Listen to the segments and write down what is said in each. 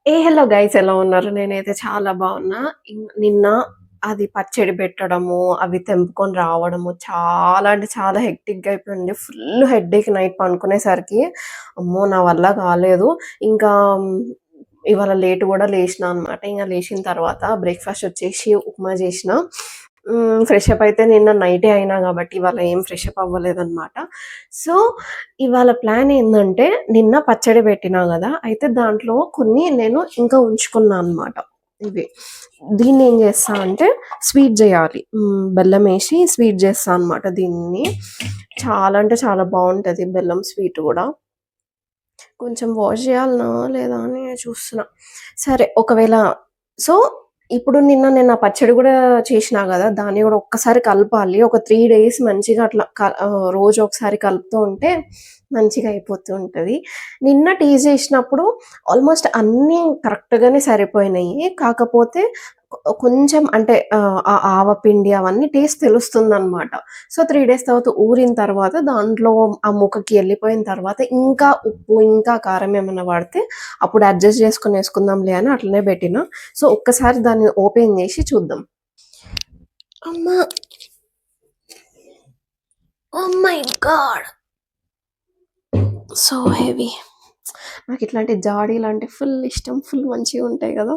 Hello guys, ఎలా ఉన్నారు? నేనైతే చాలా బాగున్నా. నిన్న అది పచ్చడి పెట్టడము, అవి తెంపుకొని రావడము చాలా అంటే చాలా హెక్టిక్‌గా అయిపోయింది. ఫుల్ హెడేక్ నైట్ పనుకునేసరికి. అమ్మో! నా వల్ల కాలేదు. ఇంకా ఇవాళ లేట్ కూడా లేసినా అనమాట. ఇంక లేచిన తర్వాత బ్రేక్‌ఫాస్ట్ వచ్చేసి ఉప్మా చేసిన. ఫ్రెష్ అప్ అయితే నిన్న నైటే అయినా కాబట్టి ఇవాళ ఏం ఫ్రెష్ అప్ అవ్వలేదనమాట. సో, ఇవాళ ప్లాన్ ఏందంటే, నిన్న పచ్చడి పెట్టినా గదా! అయితే దాంట్లో కొన్ని నేను ఇంకా ఉంచుకున్నా అనమాట. ఇవి. దీన్నేం జేస్తా అంటే స్వీట్ జేయాలి. బెల్లమేసి స్వీట్ జేస్తా అనమాట దీన్ని. చాలా అంటే చాలా బావుంటది బెల్లం స్వీట్ గూడా. కొంచెం వాష్ జేయాలనా? లేదా? అని చూస్తున్నా. సరే ఒకవేళ సో, ఇప్పుడు నిన్న నేను ఆ పచ్చడి గూడా చేషినా గదా! దాన్ని గూడా ఒక్కసారి కలపాలి. ఒక 3 డేస్ మంచిగా అట్లా రోజు ఒకసారి కలుపుతూ ఉంటే మంచిగా అయిపోతూ ఉంటది. నిన్న టేస్ట్ జేసినప్పుడు ఆల్మోస్ట్ అన్నీ కరెక్ట్‌గానే సరిపోయినాయి. కాకపోతే కొంచెం అంటే ఆ ఆవపిండి అవన్నీ టేస్ట్ తెలుస్తుందనమాట. సో, 3 డేస్ తర్వాత ఊరిన తర్వాత దాంట్లో ఆ ముక్కకి ఎళ్ళిపోయిన తర్వాత ఇంకా ఉప్పు, ఇంకా కారం ఏమన్నా పడితే అప్పుడు అడ్జస్ట్ చేసుకొని ఏసుకుందాంలే అని అట్లనే పెట్టినా. సో, ఒక్కసారి దాన్ని ఓపెన్ చేసి చూద్దాం. అమ్మా! Oh my god! So heavy. నాకిట్లాంటి జాడీలంటే ఫుల్ ఇష్టం. ఫుల్ మంచిగుంటాయి గదా!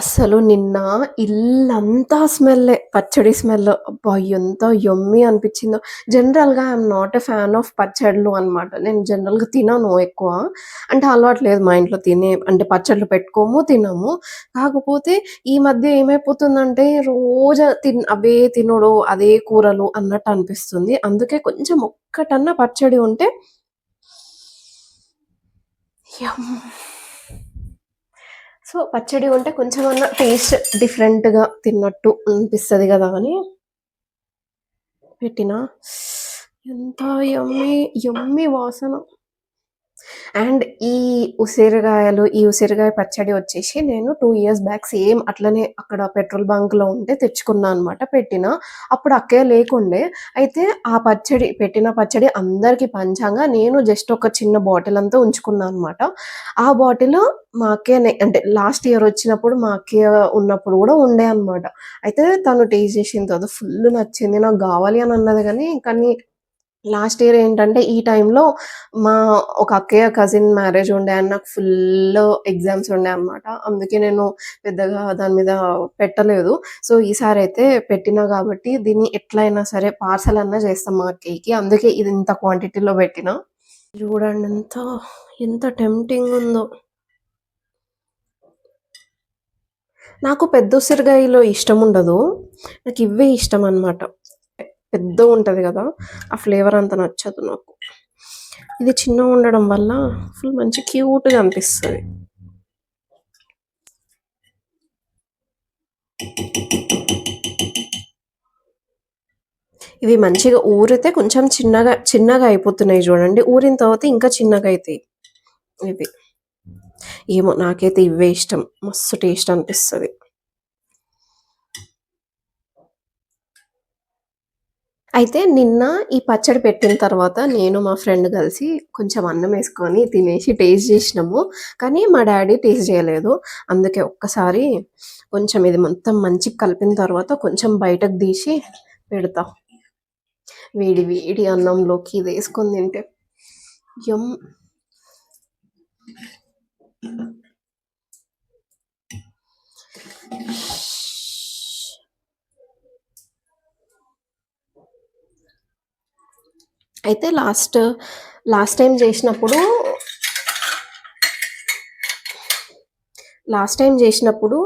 అస్సలు నిన్న ఇల్లంతా స్మెల్లే. పచ్చడి స్మెల్. అబ్బా! ఎంత యమ్మీ అనిపిచ్చిందో. జనరల్‌గా I'm not a fan of పచ్చడ్లు అనమాట. నేను జనరల్‌గా తినను ఎక్కువ. అంటే అలవాటు లేదు మా ఇంట్లో అంటే పచ్చడ్లు పెట్టుకోము, తినము. కాకపోతే ఈ మధ్య ఏమైపోతుందంటే రోజు అవే తినుడు, అదే కూరలు అన్నట్టు అనిపిస్తుంది. అందుకే కొంచెం ఒక్కటన్నా పచ్చడి ఉంటే యమ్! సో, పచ్చడి ఉంటే కొంచెమన్నా టేస్ట్ డిఫరెంట్‌గా తిన్నట్టు అనిపిస్తది గదా! అని పెట్టినా. ఎంత యమ్మీ, యమ్మీ వాసన. అండ్ ఈ ఉసిరికాయ పచ్చడి వచ్చేసి నేను 2 ఇయర్స్ బ్యాక్ సేమ్ అట్లనే అక్కడ పెట్రోల్ బంక్‌లో ఉంటే తెచ్చుకున్నా అనమాట. పెట్టినా. అప్పుడు అక్కయ్య లేకుండే. అయితే ఆ పెట్టిన పచ్చడి అందరికి పంచంగా నేను జస్ట్ ఒక చిన్న బాటిల్ అంతా ఉంచుకున్నా అనమాట. ఆ బాటిల్ మా అక్కయ్యనే అంటే లాస్ట్ ఇయర్ వచ్చినప్పుడు మా అక్కయ్య ఉన్నప్పుడు గూడా ఉండే అనమాట. అయితే తను టేస్ట్ చేసిన తర్వాత ఫుల్ నచ్చింది. నాకు గావాలి అని అన్నది గానీ, లాస్ట్ ఇయర్ ఏంటంటే ఈ టైంలో మా ఒక అక్కయ్య కజిన్ మ్యారేజ్ ఉండే అండ్ నాకు ఫుల్లు ఎగ్జామ్స్ ఉండే అనమాట. అందుకే నేను పెద్దగా దాని మీద పెట్టలేదు. సో, ఈసారైతే పెట్టినా గాబట్టి దీన్ని ఎట్లైనా సరే పార్సెల్ అన్నా చేస్తా మా అక్కయ్యకి. అందుకే ఇది ఇంత క్వాంటిటీలో పెట్టినా. చూడండి ఎంత టెంప్టింగుందో. నాకు పెద్ద ఉసిరికాయలో ఇష్టముండదు. నాకివ్వే ఇష్టమనమాట. పెద్దగుంటది గదా! ఆ ఫ్లేవర్ అంత నచ్చదు నాకు. ఇది చిన్నగుండడం వల్ల ఫుల్ మంచి క్యూట్‌గా అనిపిస్తది. ఇవి మంచిగా ఊరితే కొంచెం చిన్నగా అయిపోతున్నాయి జూడండి. ఊరిన తర్వాత ఇంకా చిన్నగయితాయి ఇవి. ఏమో నాకైతే ఇవ్వే ఇష్టం. మస్తు టేస్ట్ అనిపిస్తది. అయితే నిన్న ఈ పచ్చడి పెట్టిన తర్వాత నేను మా ఫ్రెండ్ కలిసి కొంచెం అన్నమేసుకొని తినేసి టేస్ట్ జేసినాము. కానీ మా డ్యాడీ టేస్ట్ జేయలేదు. అందుకే ఒక్కసారి కొంచెం ఇది మొత్తం మంచిగా కలిపిన తర్వాత కొంచెం బయటకు తీసి పెడతా. వేడి వేడి అన్నంలోకి ఇదేసుకొని తింటే యమ్! అయితే లాస్ట్ టైమ్ జేసినప్పుడు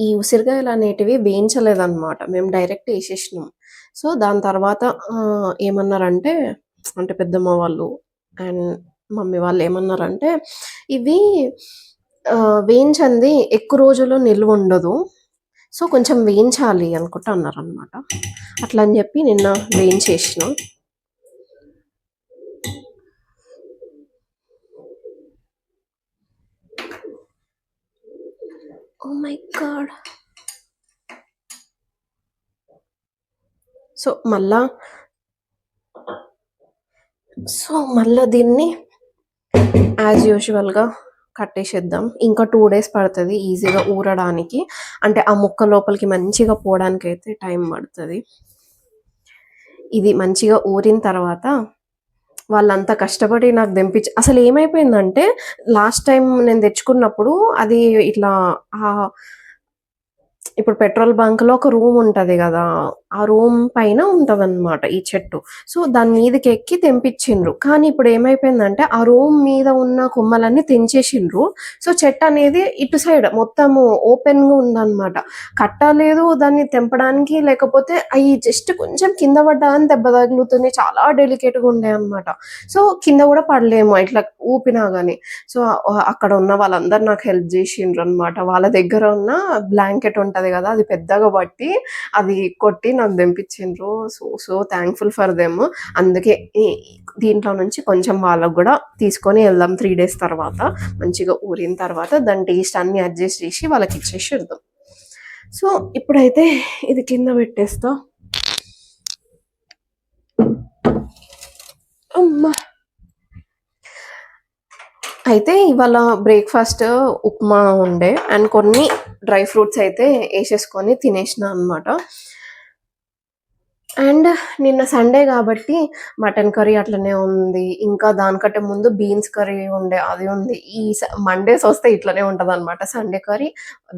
ఈ ఉసిరికాయలనేటివి వేయించలేదనమాట. మేము డైరెక్ట్ ఏసేసినాం. సో, దాని తర్వాత ఏమన్నారంటే అంటే పెద్దమ్మ వాళ్ళు అండ్ మమ్మీ వాళ్ళేమన్నారంటే, "ఇవి వేయించంది ఎక్కువ రోజులు నిల్వుండదు. సో, కొంచెం వేయించాలి" అనుకుంటా అన్నారనమాట. అట్లా అని జెప్పి నిన్న వేయించేసినా. Oh my god! సో, మళ్ళా దీన్ని యాజ్ యూజువల్గా కట్టేసేద్దాం. ఇంకా 2 days పడుతుంది ఈజీగా ఊరడానికి. అంటే ఆ ముక్క లోపలికి మంచిగా పోవడానికి అయితే టైం పడుతుంది. ఇది మంచిగా ఊరిన తర్వాత వాళ్ళంతా కష్టపడి నాకు తెంపించి అసలు ఏమైపోయిందంటే లాస్ట్ టైం నేను తెచ్చుకున్నప్పుడు అది ఇట్లా ఇప్పుడు పెట్రోల్ బంక్లో ఒక రూమ్ ఉంటుంది కదా, ఆ రూమ్ పైన ఉంటుందన్నమాట ఈ చెట్టు. సో దాని మీదకి ఎక్కి తెంపించిండ్రు. కానీ ఇప్పుడు ఏమైపోయిందంటే ఆ రూమ్ మీద ఉన్న కొమ్మలన్నీ తెంచేసిండ్రు. సో చెట్టు అనేది ఇటు సైడ్ మొత్తము ఓపెన్గా ఉందన్నమాట. కట్టలేదు దాన్ని తెంపడానికి, లేకపోతే అవి జస్ట్ కొంచెం కింద పడ్డాని దెబ్బ తగులుతుంది. చాలా డెలికేట్గా ఉండే అనమాట. సో కింద కూడా పడలేము ఇట్లా ఊపినా కానీ. సో అక్కడ ఉన్న వాళ్ళందరూ నాకు హెల్ప్ చేసిండ్రు అనమాట. వాళ్ళ దగ్గర ఉన్న బ్లాంకెట్ ఉంటుంది కదా, అది పెద్దగా పట్టి అది కొట్టి నాకు తెంపించిండ్రు. So thankful for them. అందుకే దీంట్లో నుంచి కొంచెం వాళ్ళకు కూడా తీసుకొని వెళ్దాం 3 days తర్వాత. మంచిగా ఊరిన తర్వాత దాని టేస్ట్ అన్ని అడ్జస్ట్ చేసి వాళ్ళకి ఇచ్చేసి వెళ్దాం. సో ఇప్పుడైతే ఇది కింద పెట్టేస్తా. అమ్మా, అయితే ఇవాళ బ్రేక్ఫాస్ట్ ఉప్మా ఉండే అండ్ కొన్ని డ్రై ఫ్రూట్స్ అయితే వేసేసుకొని తినేసిన అనమాట. అండ్ నిన్న సండే కాబట్టి మటన్ కర్రీ అట్లనే ఉంది. ఇంకా దానికంటే ముందు బీన్స్ కర్రీ ఉండే, అది ఉంది. ఈ మండేస్ వస్తే ఇట్లనే ఉంటుంది అనమాట. సండే కర్రీ,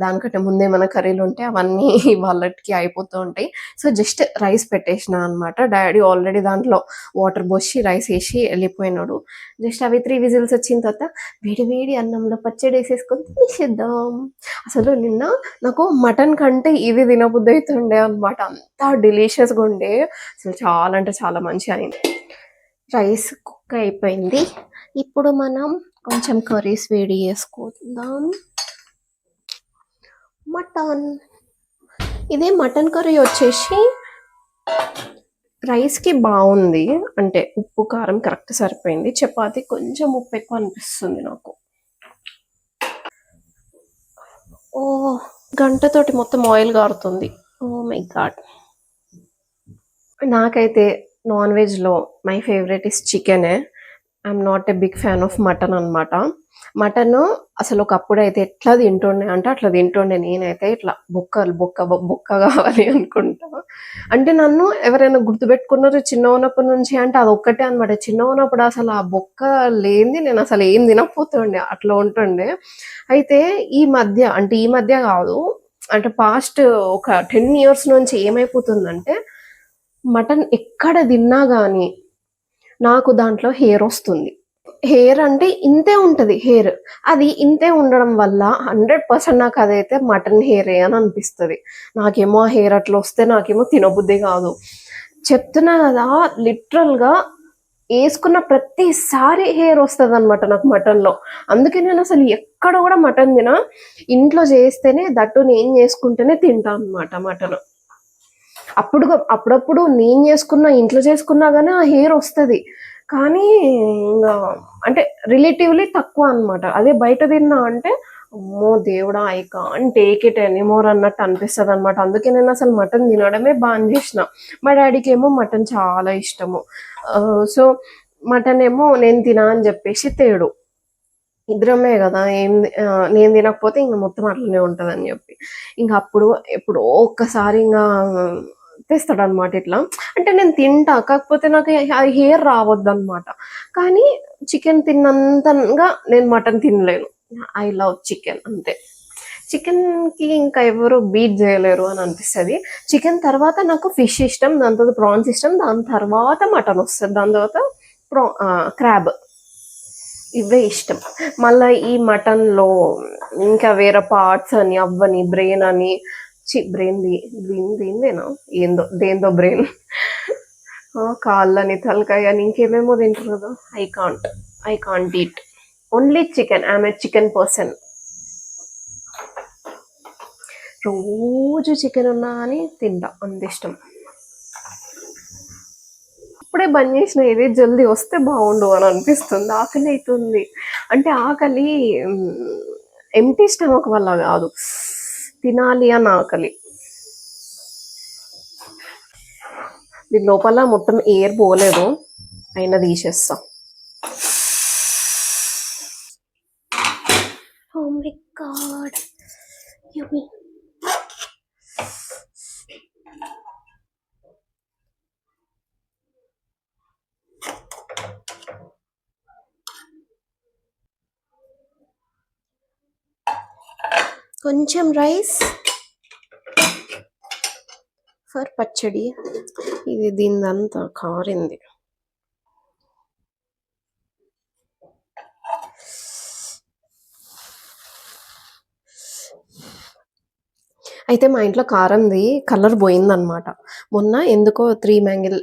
దానికంటే ముందు ఏమైనా కర్రీలు ఉంటే అవన్నీ వాళ్ళకి అయిపోతూ ఉంటాయి. సో జస్ట్ రైస్ పెట్టేసిన అనమాట. డాడీ ఆల్రెడీ దాంట్లో వాటర్ పోసి రైస్ వేసి వెళ్ళిపోయినాడు. జస్ట్ అవి 3 విజిల్స్ వచ్చిన తర్వాత వేడి వేడి అన్నంలో పచ్చడి వేసేసుకొని తినేసేద్దాం. అసలు నిన్న నాకు మటన్ కంటే ఇది తినబుద్ధి అవుతుండే అనమాట. అంత డెలిషియస్గా ఉండే. అసలు చాలా అంటే చాలా మంచిగా అయింది. రైస్ కుక్ అయిపోయింది. ఇప్పుడు మనం కొంచెం కర్రీస్ వేడి చేసుకుందాం. మటన్, ఇదే మటన్ కర్రీ వచ్చేసి రైస్కి బాగుంది. అంటే ఉప్పు కారం కరెక్ట్ సరిపోయింది. చపాతి కొంచెం ఉప్పు ఎక్కువ అనిపిస్తుంది నాకు. ఓ గంటతోటి మొత్తం ఆయిల్ గారుతుంది. Oh my god. నాకైతే నాన్ వెజ్లో మై ఫేవరెట్ ఇస్ చికెనే. I'm not a big fan of mutton అనమాట. మటన్ అసలు ఒకప్పుడు అయితే ఎట్లా తింటుండే అంటే అట్లా తింటుండే. నేనైతే ఇట్లా బొక్క కావాలి అనుకుంటా. అంటే నన్ను ఎవరైనా గుర్తుపెట్టుకున్నారు చిన్న ఉన్నప్పటి నుంచి అంటే అది ఒక్కటే అనమాట. చిన్న ఉన్నప్పుడు అసలు ఆ బొక్క లేనిది నేను అసలు ఏం తినకపోతుండే, అట్లా ఉంటుండే. అయితే ఈ మధ్య కాదు, అంటే పాస్ట్ ఒక 10 years నుంచి ఏమైపోతుందంటే మటన్ ఎక్కడ తిన్నా కానీ నాకు దాంట్లో హెయిర్ వస్తుంది. హెయిర్ అంటే ఇంతే ఉంటుంది హెయిర్. అది ఇంతే ఉండడం వల్ల 100% నాకు అదైతే మటన్ హెయిరే అని అనిపిస్తుంది. నాకేమో ఆ హెయిర్ అట్లా వస్తే నాకేమో తినబుద్ధి కాదు. చెప్తున్నా కదా, లిటరల్గా వేసుకున్న ప్రతిసారి హెయిర్ వస్తుంది అనమాట నాకు మటన్లో. అందుకే నేను అసలు ఎక్కడ కూడా మటన్ తినా. ఇంట్లో చేస్తేనే, దట్టు నేను చేసుకుంటేనే తింటా అనమాట మటన్. అప్పుడప్పుడు నేను ఇంట్లో చేసుకున్నా కానీ ఆ హెయిర్ వస్తుంది. కానీ ఇంకా అంటే రిలేటివ్లీ తక్కువ అనమాట. అదే బయట తిన్నా అంటే అమ్మో దేవుడా, I can't take it anymore అన్నట్టు అనిపిస్తుంది అనమాట. అందుకే నేను అసలు మటన్ తినడమే బాన్ చేసిన. మా డాడీకి ఏమో మటన్ చాలా ఇష్టము. సో మటన్ ఏమో నేను తినా అని చెప్పేసి తేడు. ఇద్దరమే కదా, నేను తినకపోతే ఇంక మొత్తం అట్లనే ఉంటుంది అని చెప్పి ఇంకా అప్పుడు ఎప్పుడో ఒక్కసారి ఇంకా తెస్తాడు అనమాట. ఇట్లా అంటే నేను తింటా, కాకపోతే నాకు హెయిర్ రావద్దు అనమాట. కానీ చికెన్ తిన్నంతగా నేను మటన్ తినలేను. ఐ లవ్ చికెన్ అంతే. చికెన్కి ఇంకా ఎవరు బీట్ చేయలేరు అని అనిపిస్తుంది. చికెన్ తర్వాత నాకు ఫిష్ ఇష్టం, దాని తర్వాత ప్రాన్స్ ఇష్టం, దాని తర్వాత మటన్ వస్తుంది, దాని తర్వాత క్రాబ్. ఇవే ఇష్టం. మళ్ళీ ఈ మటన్లో ఇంకా వేరే పార్ట్స్ అని అవ్వని బ్రెయిన్ అని దేందేనా దేందో బ్రెయిన్, కాళ్ళని తలకాయ అని ఇంకేమేమో తింటారు కదా. I can't eat only chicken. I'm a chicken person. రోజు చికెన్ ఉన్నా అని తింటా, అంత ఇష్టం. ఇప్పుడే బంద్ చేసిన, ఇది జల్దీ వస్తే బాగుండు అని అనిపిస్తుంది. ఆకలి అవుతుంది. అంటే ఆకలి ఎంటీ స్టమక్ వల్ల కాదు, తినాలి అని ఆకలి. దీని లోపల మొత్తం ఎయిర్ పోలేదు, అయినా తీసేస్తా. ఓ మై గాడ్, యమ్మీ. కొంచెం రైస్ ఫర్ పచ్చడి. ఇది దీనిదంతా కారింది. అయితే మా ఇంట్లో కారంది కలర్ పోయిందనమాట. మొన్న ఎందుకో 3 మ్యాంగో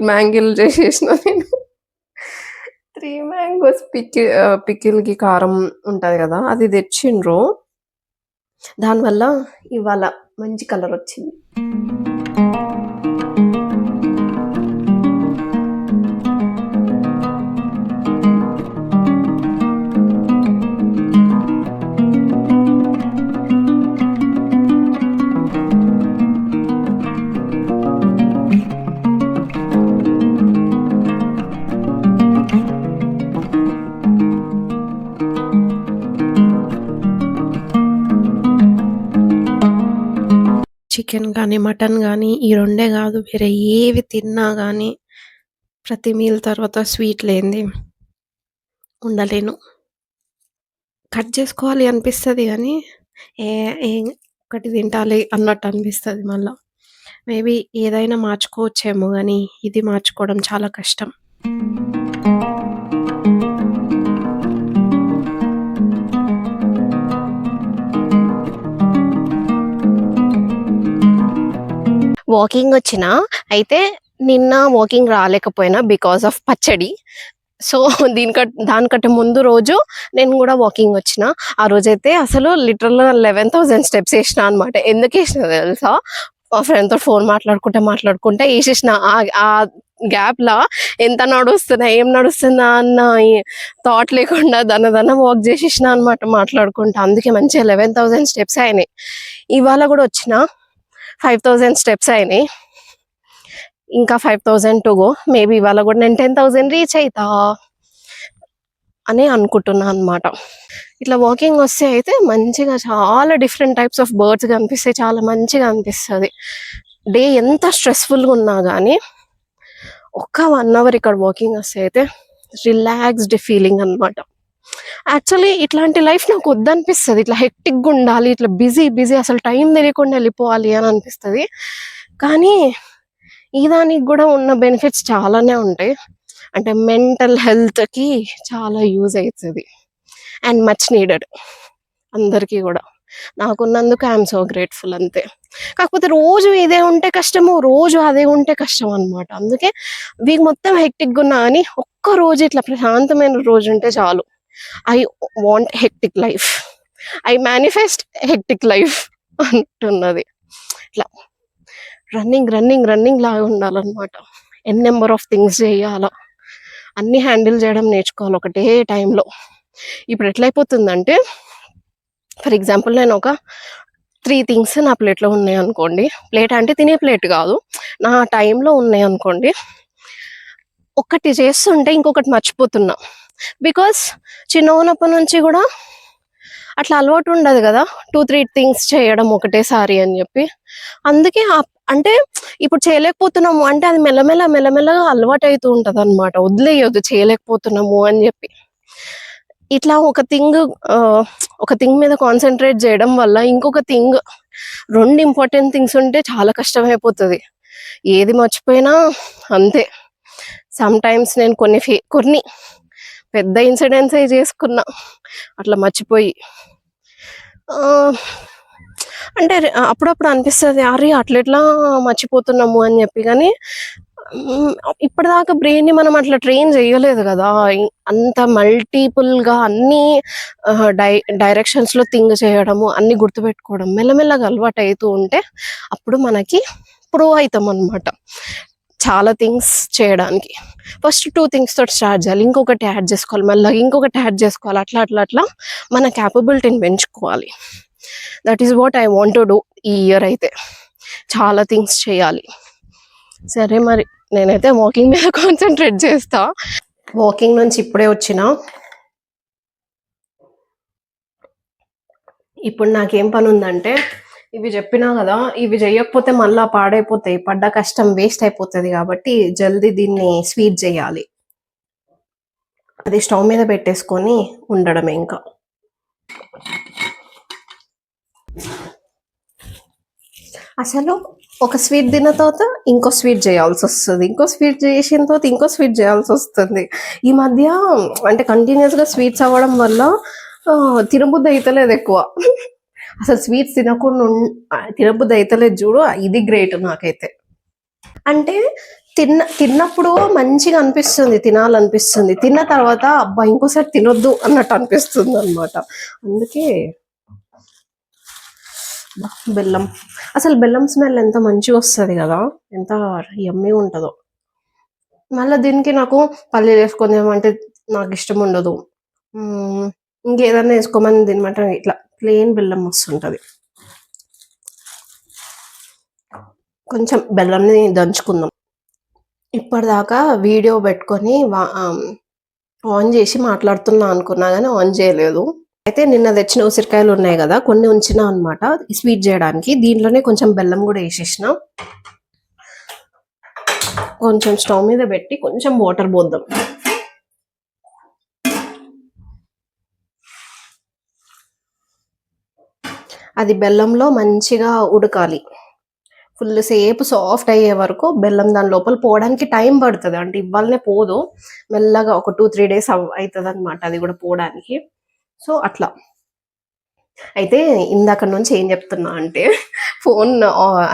మ్యాంగిల్ చేసేసిన నేను. 3 మ్యాంగోస్ పికిల్కి కారం ఉంటుంది కదా, అది తెచ్చిండ్రు. దానివల్ల ఇవాళ మంచి కలర్ వచ్చింది. చికెన్ కానీ మటన్ కానీ ఈ రెండే కాదు, వేరే ఏవి తిన్నా కానీ ప్రతి మీల్ తర్వాత స్వీట్ లేనిది ఉండలేను. కట్ చేసుకోవాలి అనిపిస్తుంది కానీ ఒకటి తింటాలి అన్నట్టు అనిపిస్తుంది. మళ్ళీ మేబీ ఏదైనా మార్చుకోవచ్చేమో కానీ ఇది మార్చుకోవడం చాలా కష్టం. వాకింగ్ వచ్చిన అయితే నిన్న వాకింగ్ రాలేకపోయినా బికాస్ ఆఫ్ పచ్చడి. సో దానికంటే ముందు రోజు నేను కూడా వాకింగ్ వచ్చిన. ఆ రోజైతే అసలు లిటరల్ 11,000 స్టెప్స్ వేసిన అనమాట. ఎందుకు వేసిన తెలుసా? మా ఫ్రెండ్తో ఫోన్ మాట్లాడుకుంటే వేసేసిన. ఆ గ్యాప్ లా ఎంత నడుస్తున్నా ఏం నడుస్తుందా అన్న థాట్ లేకుండా దన్న వాక్ చేసేసిన అనమాట మాట్లాడుకుంటా. అందుకే మంచిగా 11,000 స్టెప్స్ అయినాయి. ఇవాళ కూడా వచ్చిన 5,000 స్టెప్స్ అయినాయి. ఇంకా 5,000 టు గో. మేబీ ఇవాళ కూడా నేను 10,000 రీచ్ అవుతా అని అనుకుంటున్నా అనమాట. ఇట్లా వాకింగ్ వస్తే అయితే మంచిగా చాలా డిఫరెంట్ టైప్స్ ఆఫ్ బర్డ్స్ కనిపిస్తాయి. చాలా మంచిగా అనిపిస్తుంది. డే ఎంత స్ట్రెస్ఫుల్గా ఉన్నా కానీ ఒక్క 1 అవర్ ఇక్కడ వాకింగ్ వస్తే అయితే రిలాక్స్డ్ ఫీలింగ్ అనమాట. యాక్చువల్లీ ఇట్లాంటి లైఫ్ నాకు వద్దనిపిస్తుంది. ఇట్లా హెక్టిక్గా ఉండాలి, ఇట్లా బిజీ అసలు టైం తెలియకుండా వెళ్ళిపోవాలి అని అనిపిస్తుంది. కానీ ఈ దానికి కూడా ఉన్న బెనిఫిట్స్ చాలానే ఉంటాయి. అంటే మెంటల్ హెల్త్కి చాలా యూజ్ అవుతుంది అండ్ మచ్ నీడెడ్ అందరికీ కూడా. నాకున్నందుకు ఐఎమ్ సో గ్రేట్ఫుల్ అంతే. కాకపోతే రోజు ఇదే ఉంటే కష్టము, రోజు అదే ఉంటే కష్టం అనమాట. అందుకే వీక్ మొత్తం హెక్టిక్గా ఉన్నా కానీ ఒక్క రోజు ఇట్లా ప్రశాంతమైన రోజు ఉంటే చాలు. I want hectic life, I manifest hectic life అంటున్నది. ఇట్లా రన్నింగ్ లాగా ఉండాలన్నమాట. నెంబర్ ఆఫ్ థింగ్స్ చేయాల, అన్ని హ్యాండిల్ చేయడం నేర్చుకోవాలి ఒకటే టైంలో. ఇప్పుడు ఎట్లయిపోతుందంటే, ఫర్ ఎగ్జాంపుల్ నేను ఒక 3 థింగ్స్ నా ప్లేట్లో ఉన్నాయి అనుకోండి. ప్లేట్ అంటే తినే ప్లేట్ కాదు, నా టైంలో ఉన్నాయి అనుకోండి. ఒకటి చేస్తుంటే ఇంకొకటి మర్చిపోతున్నా. బికాస్ చిన్న ఉన్నప్పటి నుంచి కూడా అట్లా అలవాటు ఉండదు కదా 2-3 థింగ్స్ చేయడం ఒకటేసారి అని చెప్పి. అందుకే అంటే ఇప్పుడు చేయలేకపోతున్నాము అంటే అది మెల్లమెల్లగా అలవాటు అవుతూ ఉంటుంది అనమాట. వదిలేయొద్దు చేయలేకపోతున్నాము అని చెప్పి. ఇట్లా ఒక థింగ్ మీద కాన్సన్ట్రేట్ చేయడం వల్ల ఇంకొక థింగ్, 2 ఇంపార్టెంట్ థింగ్స్ ఉంటే చాలా కష్టమైపోతుంది. ఏది మర్చిపోయినా అంతే. సమ్ టైమ్స్ నేను కొన్ని పెద్ద ఇన్సిడెంట్స్ చేసుకున్నా అట్లా మర్చిపోయి. అంటే అప్పుడప్పుడు అనిపిస్తుంది అరే అట్లా మర్చిపోతున్నాము అని చెప్పి. కానీ ఇప్పటిదాకా బ్రెయిన్ని మనం అట్లా ట్రైన్ చేయలేదు కదా, అంత మల్టిపుల్గా అన్ని డైరెక్షన్స్లో థింక్ చేయడము, అన్ని గుర్తుపెట్టుకోవడం మెల్లమెల్లగా అలవాటు అవుతూ ఉంటే అప్పుడు మనకి ప్రూవ్ అవుతాం అనమాట చాలా థింగ్స్ చేయడానికి. ఫస్ట్ 2 థింగ్స్ తోటి స్టార్ట్ చేయాలి, ఇంకొకటి యాడ్ చేసుకోవాలి, మళ్ళీ ఇంకొకటి యాడ్ చేసుకోవాలి. అట్లా మన క్యాపబిలిటీని పెంచుకోవాలి. That is what I want to do ఈ ఇయర్. అయితే చాలా థింగ్స్ చేయాలి. సరే మరి నేనైతే వాకింగ్ మీద కాన్సన్ట్రేట్ చేస్తా. వాకింగ్ నుంచి ఇప్పుడే వచ్చిన. ఇప్పుడు నాకేం పని ఉందంటే ఇవి చెప్పినా కదా, ఇవి చేయకపోతే మళ్ళా పాడైపోతాయి, పడ్డ కష్టం వేస్ట్ అయిపోతుంది. కాబట్టి జల్దీ దీన్ని స్వీట్ చేయాలి. అది స్టవ్ మీద పెట్టేసుకొని ఉండడమే. ఇంకా అసలు ఒక స్వీట్ తిన్న తర్వాత ఇంకో స్వీట్ చేయాల్సి వస్తుంది, ఇంకో స్వీట్ చేసిన తర్వాత ఇంకో స్వీట్ చేయాల్సి వస్తుంది. ఈ మధ్య అంటే కంటిన్యూస్గా స్వీట్స్ అవ్వడం వల్ల తినబుద్ధి అయితలేదు ఎక్కువ. అసలు స్వీట్స్ తినబుద్ధి అయితలేదు చూడు, ఇది గ్రేట్ నాకైతే. అంటే తిన్నప్పుడు మంచిగా అనిపిస్తుంది, తినాలనిపిస్తుంది. తిన్న తర్వాత అబ్బా ఇంకోసారి తినొద్దు అన్నట్టు అనిపిస్తుంది అనమాట. అందుకే బెల్లం, అసలు బెల్లం స్మెల్ ఎంత మంచిగా వస్తుంది కదా, ఎంత యమ్మీ ఉంటుందో. మళ్ళీ దీనికి నాకు పల్లీలు వేసుకొని తినమంటే నాకు ఇష్టం ఉండదు. ఇంకేదన్నా వేసుకోమని తినమంటే ఇట్లా ప్లెయిన్ బెల్లం వస్తుంటుంది. కొంచెం బెల్లంని దంచుకుందాం. ఇప్పటిదాకా వీడియో పెట్టుకొని ఆన్ చేసి మాట్లాడుతున్నా అనుకున్నా కానీ ఆన్ చేయలేదు. అయితే నిన్న తెచ్చిన ఉసిరికాయలు ఉన్నాయి కదా, కొన్ని ఉంచిన అనమాట స్వీట్ చేయడానికి. దీంట్లోనే కొంచెం బెల్లం కూడా వేసేసిన. కొంచెం స్టవ్ మీద పెట్టి కొంచెం వాటర్ పోద్దాం. అది బెల్లంలో మంచిగా ఉడకాలి, ఫుల్ సేపు సాఫ్ట్ అయ్యే వరకు. బెల్లం దాని లోపల పోవడానికి టైం పడుతుంది, అంటే ఇవ్వాలనే పోదు, మెల్లగా ఒక 2-3 days అవుతుంది అనమాట అది కూడా పోవడానికి. సో అట్లా. అయితే ఇందాక నుంచి ఏం చెప్తున్నా అంటే ఫోన్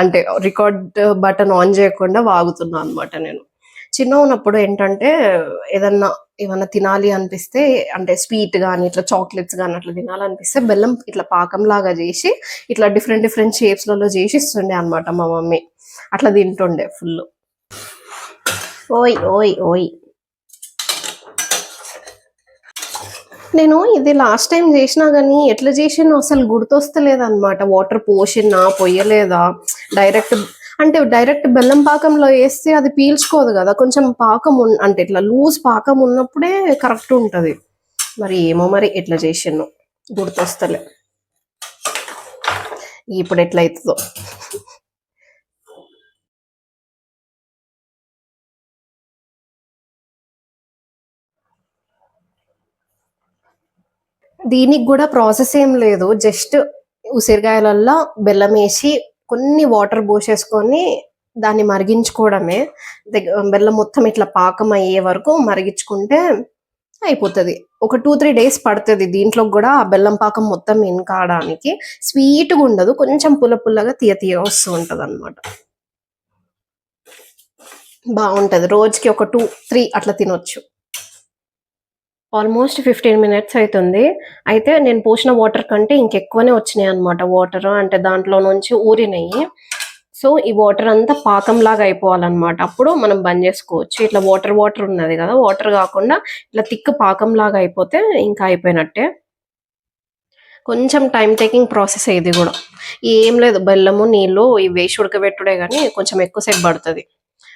అంటే రికార్డ్ బటన్ ఆన్ చేయకుండా వాగుతున్నా అనమాట. నేను చిన్న ఉన్నప్పుడు ఏంటంటే ఏమన్నా తినాలి అనిపిస్తే, అంటే స్వీట్ కానీ ఇట్లా చాక్లెట్స్ కానీ అట్లా తినాలనిపిస్తే బెల్లం ఇట్లా పాకంలాగా చేసి ఇట్లా డిఫరెంట్ షేప్స్లలో చేసి ఇస్తుండే అనమాట మా మమ్మీ. అట్లా తింటుండే ఫుల్. ఓయ్ ఓయ్ ఓయ్, నేను ఇది లాస్ట్ టైం చేసినా కానీ ఎట్లా చేసినా అసలు గుర్తొస్తలేదు అనమాట. వాటర్ పోసినా పొయ్యలేదా, డైరెక్ట్ బెల్లం పాకంలో వేస్తే అది పీల్చుకోదు కదా. కొంచెం పాకం అంటే ఇట్లా లూజ్ పాకం ఉన్నప్పుడే కరెక్ట్ ఉంటుంది. మరి ఏమో మరి ఎట్లా చేసినో గుర్తొస్తలే. ఇప్పుడు ఎట్లా అవుతుందో. దీనికి కూడా ప్రాసెస్ ఏం లేదు, జస్ట్ ఉసిరికాయలల్లో బెల్లం వేసి కొన్ని వాటర్ పోసేసుకొని దాన్ని మరిగించుకోవడమే. బెల్లం మొత్తం ఇట్లా పాకం అయ్యే వరకు మరిగించుకుంటే అయిపోతుంది. ఒక 2-3 days పడుతుంది దీంట్లో కూడా ఆ బెల్లం పాకం మొత్తం కావడానికి. స్వీట్గా ఉండదు, కొంచెం పుల్లగా తీయ వస్తూ ఉంటుంది అనమాట. బాగుంటుంది. రోజుకి ఒక 2-3 అట్లా తినొచ్చు. ఆల్మోస్ట్ 15 minutes అవుతుంది. అయితే నేను పోసిన వాటర్ కంటే ఇంకెక్కువనే వచ్చినాయి అనమాట వాటర్, అంటే దాంట్లో నుంచి ఊరినాయి. సో ఈ వాటర్ అంతా పాకంలాగా అయిపోవాలన్నమాట. అప్పుడు మనం బంద్ చేసుకోవచ్చు. ఇట్లా వాటర్ ఉన్నది కదా, వాటర్ కాకుండా ఇట్లా థిక్ పాకంలాగా అయిపోతే ఇంకా అయిపోయినట్టే. కొంచెం టైం టేకింగ్ ప్రాసెస్ ఇది కూడా. ఏం లేదు, బెల్లము నీళ్ళు ఇవి వేసి ఉడకబెట్టుడే కానీ కొంచెం ఎక్కువసేపు పడుతుంది.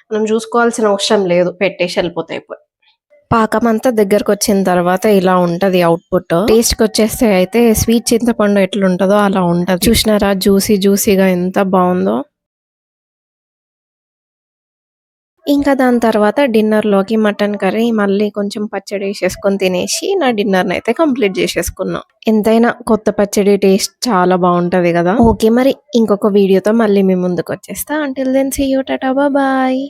మనం చూసుకోవాల్సిన అవసరం లేదు, పెట్టేసి వెళ్ళిపోతాయి. పాకం అంతా దగ్గరకు వచ్చిన తర్వాత ఇలా ఉంటది అవుట్పుట్. టేస్ట్ కి వచ్చేస్తే అయితే స్వీట్ చింతపండు ఎట్లుంటదో అలా ఉంటది. చూసినారా జ్యూసీగా ఎంత బాగుందో. ఇంకా దాని తర్వాత డిన్నర్ లోకి మటన్ కర్రీ, మళ్ళీ కొంచెం పచ్చడి వేసేసుకొని తినేసి నా డిన్నర్ అయితే కంప్లీట్ చేసేసుకున్నాం. ఎంతైనా కొత్త పచ్చడి టేస్ట్ చాలా బాగుంటది కదా. ఓకే మరి ఇంకొక వీడియోతో మళ్ళీ మీ ముందుకు వచ్చేస్తా. Until then see you, tata, bye.